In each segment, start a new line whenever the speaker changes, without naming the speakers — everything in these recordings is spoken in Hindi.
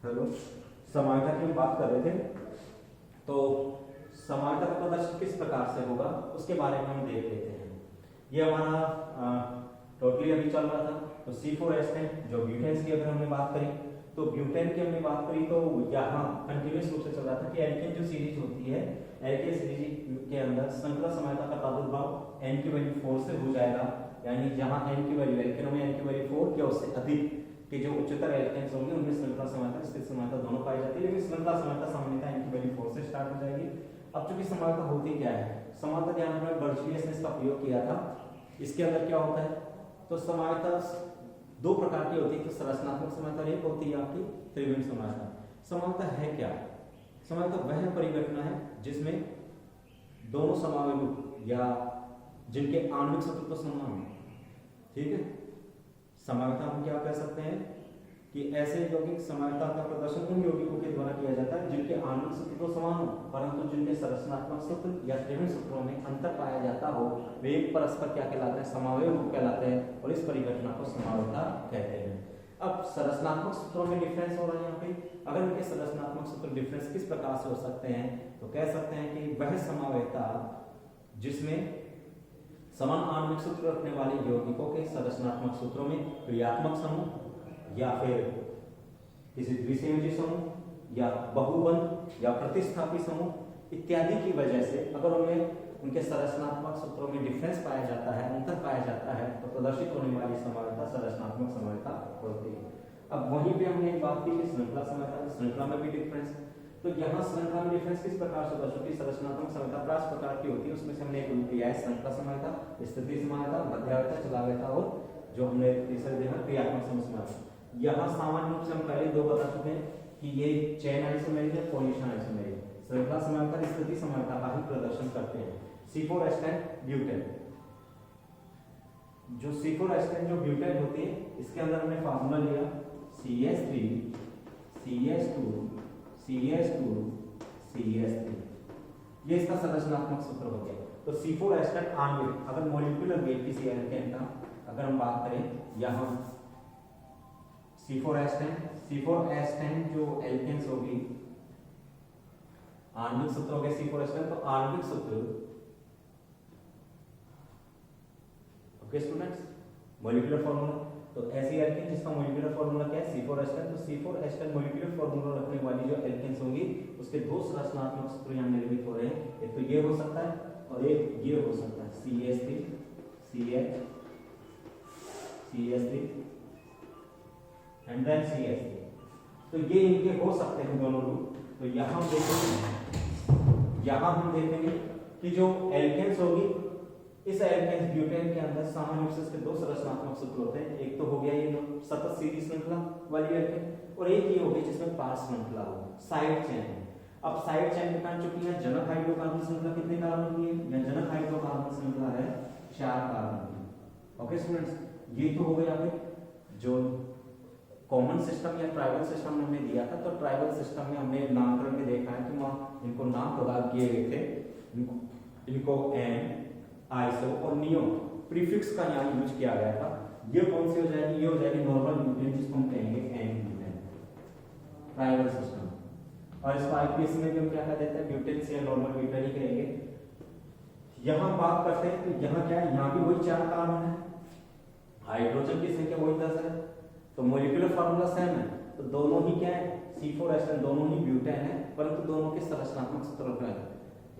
हेलो, समानता की हम बात कर रहे थे। तो समानता का प्रदर्शन किस प्रकार से होगा उसके बारे में हम देख लेते हैं। ये हमारा टोटली अभी चल रहा था। तो C4H10 जो ब्यूटेन्स की अगर हमने बात करी तो ब्यूटेन की हमने बात करी तो यहाँ कंटिन्यूस रूप से चल रहा था कि एल्केन जो सीरीज होती है, एल्केन सीरीज के अंदर श्रृंखला समानता का प्रादुर्भाव n की वैल्यू 4 से हो जाएगा। यानी जहाँ n की वैल्यू एल्केनों में n की वैल्यू 4 या उससे अधिक कि जो उच्चतर एल्केन्स होंगे उनमें श्रृंखला समानता स्थिर समानता दोनों पाई जाती है, लेकिन श्रृंखला समानता सामान्यतः n की वैल्यू 4 से स्टार्ट हो जाएगी। अब चूंकि समानता होती क्या है, समानता ध्यान में बर्जलियस ने इसका प्रयोग किया था। इसके अंदर क्या होता है, तो समानता दो प्रकार की होती है, तो संरचनात्मक समानता एक होती है आपकी त्रिविम समानता। समानता है क्या? समानता वह परिघटना है जिसमें दोनों समावेश या जिनके आणविक सूत्र तो समान हो। ठीक है, समानता हम क्या कह सकते हैं कि ऐसे यौगिक समानता का प्रदर्शन उन यौगिकों के द्वारा किया जाता है जिनके आणविक सूत्र तो समान हो परंतु जिनके संरचनात्मक सूत्र या त्रिविम सूत्रों में अंतर पाया जाता हो, वे एक परस्पर क्या कहलाते हैं, समावयव रूप कहलाते हैं और इस परिघटना को समानता कहते हैं। अब संरचनात्मक सूत्रों में डिफरेंस हो रहा है यहाँ पे। अगर इनके संरचनात्मक सूत्र डिफरेंस किस प्रकार से हो सकते हैं, तो कह सकते हैं कि वह समावयवता जिसमें समान आणविक सूत्र रखने वाले यौगिकों के संरचनात्मक सूत्रों में क्रियात्मक समूह या फिर किसी द्विसंयोजी समूह या बहुबंध या प्रतिस्थापी समूह इत्यादि की वजह से अगर उनमें उनके संरचनात्मक सूत्रों में डिफरेंस पाया जाता है, अंतर पाया जाता है, तो प्रदर्शित होने वाली समानता संरचनात्मक समानता होती है। अब वहीं पे हमने एक बात की कि श्रृंखला समानता, श्रृंखला में भी डिफरेंस। तो यहाँ श्रृंखला में डिफरेंस किस प्रकार से होता है, क्योंकि संरचनात्मक समानता 5 प्रकार की होती है, उसमें से हमने एक रूप लिया है श्रृंखला समानता, स्थिति समानता, मध्यावधि चलावयता और जो हमने तीसरे देखा क्रियात्मक समानता। यहाँ सामान्य रूप से हम पहले दो बता चुके हैं कि ये चेन आइसोमेरिक है, कोलिशन आइसोमेरिक। श्रृंखला समानता स्थिति समानता का ही प्रदर्शन करते हैं। C4H10 ब्यूटेन, जो C4H10 जो ब्यूटेन होती है इसके अंदर हमने फार्मूला लिया CH3 CH2 CH2 CH3, ये इसका संरचनात्मक सूत्र हो गया। तो C4H10 आणविक, अगर मॉलिक्यूलर वेट किसी एल्केन का अगर हम बात करें, यहाँ C4H10 जो एल्केन्स होगी आणविक सूत्र हो गया C4H10, तो आणविक सूत्र ओके स्टूडेंट्स, मॉलिक्यूलर फार्मूला। तो ऐसी एल्केन जिसका मॉलिक्यूलर फार्मूला क्या है, C4H10, तो C4H10 मॉलिक्यूलर फार्मूला रखने वाली जो एल्केन्स होंगी उसके दो संरचनात्मक सूत्र यहां निर्मित हो रहे हैं। एक तो ये हो सकता है और एक ये हो सकता है CH3 CH3 and then CH3। तो ये इनके हो सकते हैं दोनों रूप। तो यहां हम देखेंगे कि जो एल्केन्स होगी, इस एल्केन्स ब्यूटेन के अंदर सामान्य रूप से इसके दो संरचनात्मक सूत्र होते हैं। एक तो हो गया ये सतत सीधी श्रृंखला वाली एल्केन और एक ये होगी जिसमें पार श्रृंखला हो, साइड चेन। अब साइड चेन के कारण चूंकि है जनक हाइड्रोकार्बन श्रृंखला कितने कार्बन की है, या जनक हाइड्रोकार्बन श्रृंखला है 4 कार्बन की। ओके स्टूडेंट्स, ये तो हो गया आपके जो कॉमन सिस्टम या ट्राइबल सिस्टम हमने दिया था। तो ट्राइबल सिस्टम में हमने नामकरण में देखा है कि वहाँ इनको नाम प्रदान किए गए थे, इनको एन, आइसो और नियो प्रीफिक्स का यहाँ यूज किया गया था। ये कौन सी हो जाएगी, ये हो जाएगी नॉर्मल ब्यूटेन जिसको हम कहेंगे एन ब्यूटेन, ट्राइबल सिस्टम। और इसको आईपीएस में भी हम क्या कह देते हैं, ब्यूटेन से नॉर्मल ब्यूटेन ही कहेंगे। यहाँ बात करते हैं तो यहाँ क्या है, यहाँ भी वही 4 कार्बन है, हाइड्रोजन की संख्या वही 10 है, तो मॉलिक्यूलर फार्मूला सेम है। तो दोनों ही क्या है, C4H10 दोनों ही ब्यूटेन है, परंतु दोनों के संरचनात्मक सूत्र अलग है।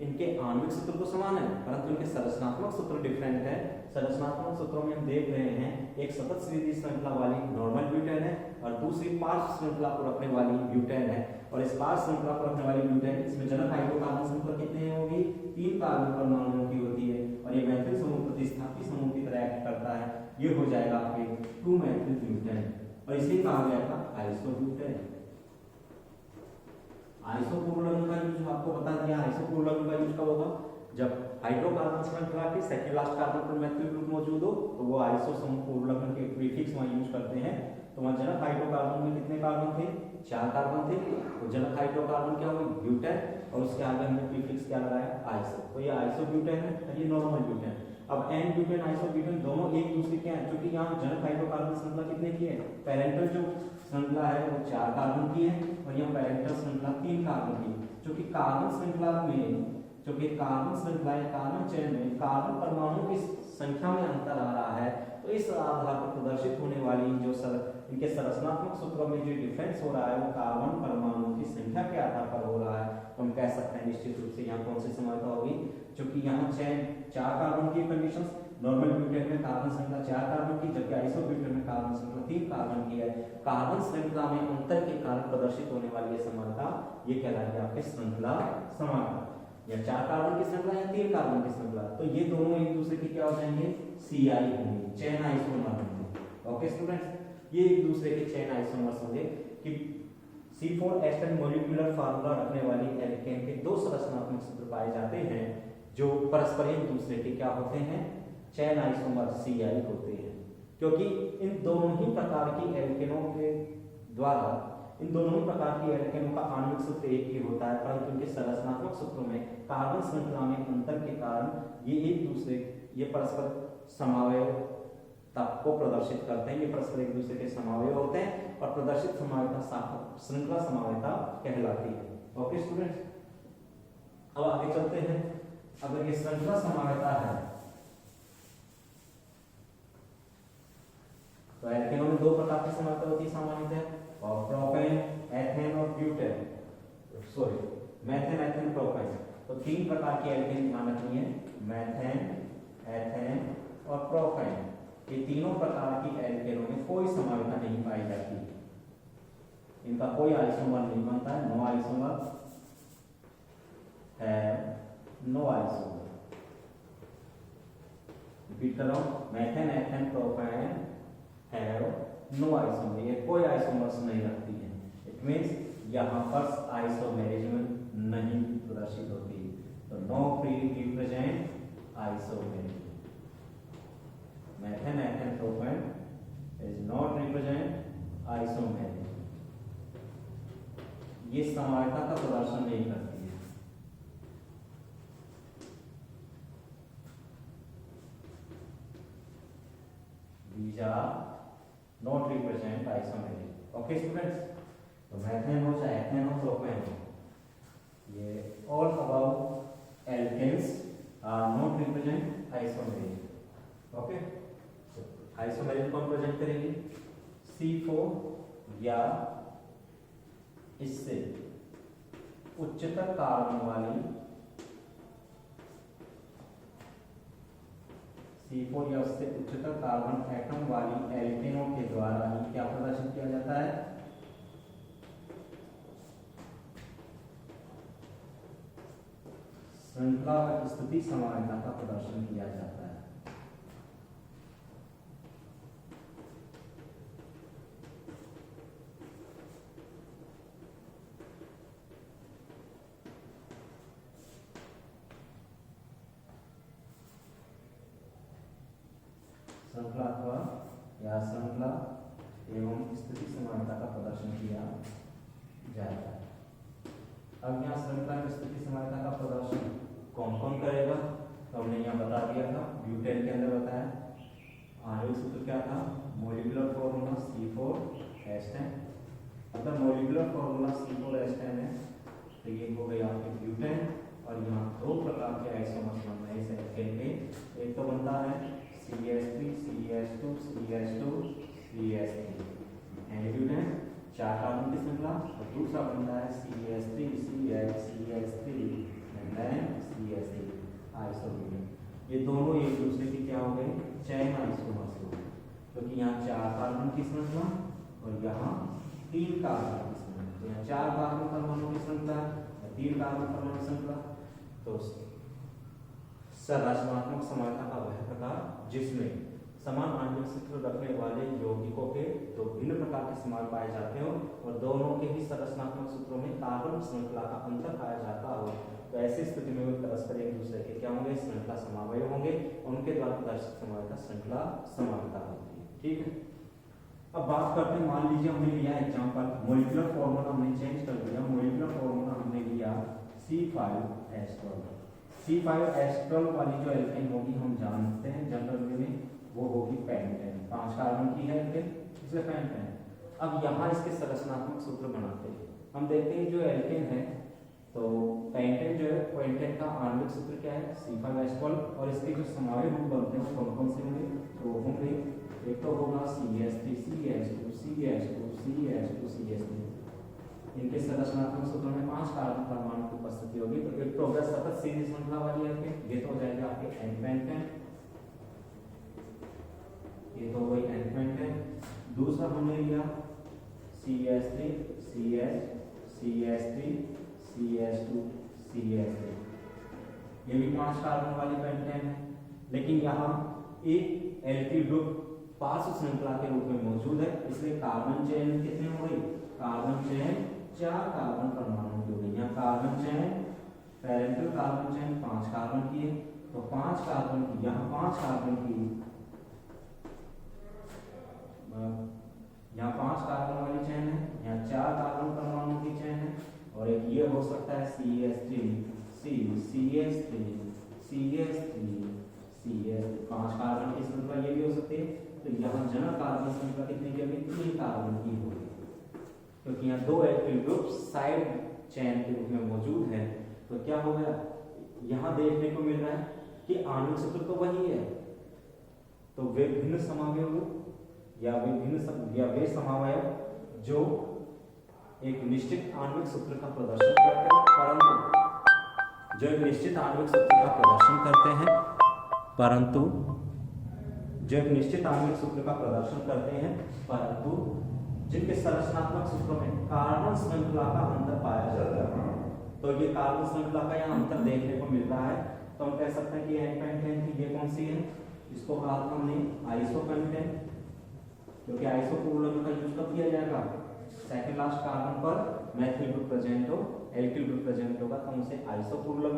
इनके आणविक सूत्र तो समान है परंतु इनके संरचनात्मक सूत्र डिफरेंट है। संरचनात्मक सूत्रों में हम देख रहे हैं एक सतत सीधी श्रृंखला वाली नॉर्मल ब्यूटेन है और दूसरी पार्श्व श्रृंखला को रखने वाली ब्यूटेन है। और इस पार्श्व श्रृंखला को रखने वाली ब्यूटेन, इसमें जनक हाइड्रोकार्बन श्रृंखला कितने होगी, 3 कार्बन परमाणुओं की होती है और ये मैथिल समूह प्रतिस्थापी समूह की तरह एक्ट करता है। ये हो जाएगा आपके 2 मैथिल ब्यूटेन और इसे कहा गया था आइसोब्यूटेन। आइसोपूर्ण का यूज आपको बता दिया। आइसोपूर्ण का यूज कब होगा, जब हाइड्रोकार्बन श्रृंखला के सेकंड लास्ट कार्बन पर मैथिल ग्रुप मौजूद हो, तो वो आइसो समूह के प्रीफिक्स वहां यूज करते हैं। तो वहां जनक हाइड्रोकार्बन में कितने कार्बन थे, 4 कार्बन थे। तो जनक हाइड्रोकार्बन क्या हुआ, ब्यूटेन, और उसके आगे हमने प्रीफिक्स क्या लगाया, आइसो। तो ये आइसोब्यूटेन है और ये नॉर्मल ब्यूटेन। अब एन ब्यूटेन आइसोब्यूटेन दोनों एक दूसरे के हैं, क्योंकि यहाँ जनक हाइड्रोकार्बन श्रृंखला कितने की है, पैरेंटल जो श्रृंखला है वो 4 कार्बन की है और यहाँ पैरेंटल श्रृंखला 3 कार्बन की है। क्योंकि कार्बन श्रृंखला में, क्योंकि कार्बन श्रृंखला या कार्बन चेन में कार्बन परमाणुओं की संख्या में अंतर आ रहा है, तो इस आधार पर प्रदर्शित होने वाली जो इनके संरचनात्मक सूत्रों में जो डिफरेंस हो रहा है वो कार्बन परमाणुओं की संख्या के आधार पर हो रहा है। तो हम कह सकते हैं निश्चित रूप से यहाँ कौन सी समानता होगी, क्योंकि यहाँ चेन 4 कार्बन की कंडीशंस, नॉर्मल ब्यूटेन में कार्बन श्रृंखला 4 कार्बन की, जबकि आइसोब्यूटेन में कार्बन श्रृंखला 3 कार्बन की है। कार्बन श्रृंखला में अंतर के कारण प्रदर्शित होने वाली ये समानता ये कहलाएगी आपके श्रृंखला समानता, या 4 कार्बन की श्रृंखला या 3 कार्बन की श्रृंखला। तो ये दोनों एक दूसरे के क्या हो जाएंगे, सीआई होंगे, चेन आइसोमर होंगे। ओके स्टूडेंट्स, ये एक दूसरे के चेन आइसोमर्स होंगे कि C4H10 मॉलिक्यूलर फार्मूला रखने वाली एल्केन के 2 संरचनात्मक सूत्र पाए जाते हैं जो परस्पर एक दूसरे के क्या होते हैं, चेन आइसोमर सीआई होते हैं। क्योंकि इन दोनों ही प्रकार की एल्केनों के द्वारा, इन दोनों ही प्रकार की एल्केनों का आणविक सूत्र एक ही होता है, परंतु उनके संरचनात्मक सूत्रों में कार्बन श्रृंखला में अंतर के कारण ये एक दूसरे, ये परस्पर समावयवता को प्रदर्शित करते हैं, ये परस्पर एक दूसरे के समावयव होते हैं और प्रदर्शित समावयवता श्रृंखला समावयवता कहलाती है। ओके स्टूडेंट्स, अब आगे चलते हैं। अगर ये श्रृंखला समावयवता है तो एल्केनों में 2 प्रकार की समावयवता होती है सामान्यतः, और प्रोपेन, एथेन और butane, sorry methane, ethane, propane. तो 3 प्रकार की एल्केन ध्यान रखनी है, मेथेन, एथेन और प्रोपेन। ये तीनों प्रकार की एल्केनों में कोई समावयवता नहीं पाई जाती, इनका कोई आइसोमर नहीं बनता है, नो आइसोमर है, नो आइसोमर। रिपीट कर रहा हूं, methane, ethane, propane have no isomer, ये कोई आइसोमर्स नहीं रखती है। इट मींस यहां पर आइसोमेरिज्म नहीं प्रदर्शित होती, तो no free represent isomerism. Methane, ethane, propane is not represent isomerism, ये समावयवता का प्रदर्शन नहीं करती है। These are not represent isomerism. Okay students, तो मेथेन हो चाहे एथेन हो, प्रोपेन हो, ये all above alkanes are not represent isomerism. Okay, isomerism कौन प्रेजेंट करेगी, C4 या इससे उच्चतर कार्बन वाली, C4 या उससे उच्चतर कार्बन एटम वाली एल्केनों के द्वारा ही क्या प्रदर्शित किया जाता है, श्रृंखला स्थिति समानता का प्रदर्शन किया जाता है। श्रृंखला अथवा या श्रृंखला एवं स्थिति समानता का प्रदर्शन किया जाता है। अब यहाँ श्रृंखला स्थिति समानता का प्रदर्शन कौन कौन करेगा, तो हमने यहाँ बता दिया था, ब्यूटेन के अंदर बताया, आणविक सूत्र क्या था, मॉलिक्यूलर फॉर्मूला C4H10। अगर मॉलिक्यूलर फॉर्मूला C4H10 है तो ये हो गया आपके ब्यूटेन, और यहाँ 2 प्रकार के आइसोमर्स बन रहे हैं इस एल्केन के। एक तो बनता है CH3, CH2, CH2, CH3 and 4 carbon की श्रृंखला, और दूसरा बनता है CH3, CH, CH3 and then CH3 isobutane. ये दोनों एक दूसरे के क्या हो गए, चेन आइसोमर्स हो गए, क्योंकि यहाँ 4 कार्बन की श्रृंखला और यहाँ 3 कार्बन की श्रृंखला। तो यहाँ 4 कार्बन परमाणु की श्रृंखला या 3 कार्बन परमाणु श्रृंखला। तो संरचनात्मक समानता का वह प्रकार जिसमें समान आणविक सूत्र रखने वाले यौगिकों के 2 भिन्न प्रकार के समान पाए जाते हो और दोनों के ही संरचनात्मक सूत्रों में कार्बन श्रृंखला का अंतर पाया जाता हो, तो ऐसी स्थिति में वे परस्पर एक दूसरे के क्या होंगे, श्रृंखला समावयव होंगे, उनके द्वारा प्रदर्शित समानता श्रृंखला समानता होती है। ठीक है, अब बात करते हैं, मान लीजिए हमने लिया एग्जांपल, मॉलिक्यूलर फॉर्मूला हमने चेंज कर दिया, मॉलिक्यूलर फॉर्मूला हमने लिया C5H12। C5H12 वाली जो एल्केन होगी हम जानते हैं जनरल में वो होगी पेंटेन, 5 कार्बन की है एल्केन इसलिए पेंटेन। अब यहाँ इसके संरचनात्मक सूत्र बनाते हैं। हम देखते हैं जो एल्केन है तो पेंटेन जो है पेंटेन का आणविक सूत्र क्या है C5H12 और इसके जो समावेश रूप बनते हैं कौन कौन से होंगे तो होंगे एक तो होगा CH3 CH2 CH2 CH2 CH3। इनके संरचनात्मक सूत्रों में 5 कार्बन परमाणु की उपस्थिति होगी तो एक तो होगा सतत सीधी श्रृंखला वाली एल्केन, ये तो हो जाएगा आपके N-पेंटेन, ये तो हो गई N-पेंटेन। दूसरा हमने लिया CH3 CH CH3 CH2 CH3, ये भी 5 कार्बन वाली पेंटेन है। लेकिन यहाँ एक एल्किल ग्रुप पार्श्व श्रृंखला के रूप में मौजूद है इसलिए कार्बन चेन कितने हो गई, कार्बन चेन 4 कार्बन परमाणु की हो गई। यहाँ carbon chain parental carbon chain 5 carbon की है तो 5 कार्बन की यहाँ 5 कार्बन की यहाँ 5 कार्बन वाली चेन है, यहाँ 4 कार्बन परमाणु की चेन है और एक ये हो सकता है CH3 C CH3 CH3 CH 5 carbon की श्रृंखला ये भी हो सकती है। तो यहाँ जनक कार्बन श्रृंखला कितनी की होगी, 3 कार्बन की होगी क्योंकि यहाँ 2 एल्किल ग्रुप साइड चेन के रूप में मौजूद है। तो क्या हो गया, यहाँ देखने को मिल रहा है कि आणविक सूत्र तो वही है तो वे भिन्न समावयव या वे समावयव जो एक निश्चित आणविक सूत्र का प्रदर्शन करते हैं परंतु जो एक निश्चित आणविक सूत्र का प्रदर्शन करते हैं परंतु जिनके संरचनात्मक सूत्रों में कार्बन श्रृंखला का अंतर पाया जाता है। तो ये कार्बन श्रृंखला का यहाँ अंतर देखने को मिल रहा है तो हम कह सकते हैं कि N-पेंटेन की ये कौन सी है, इसको कहा था हमने आइसोपेंटेन, क्योंकि आइसो पूर्वलग्न का यूज कब किया जाएगा, सेकंड लास्ट कार्बन पर मैथिल ग्रुप प्रेजेंट हो एल्किल ग्रुप प्रेजेंट होगा तो उसे आइसो पूर्वलग्न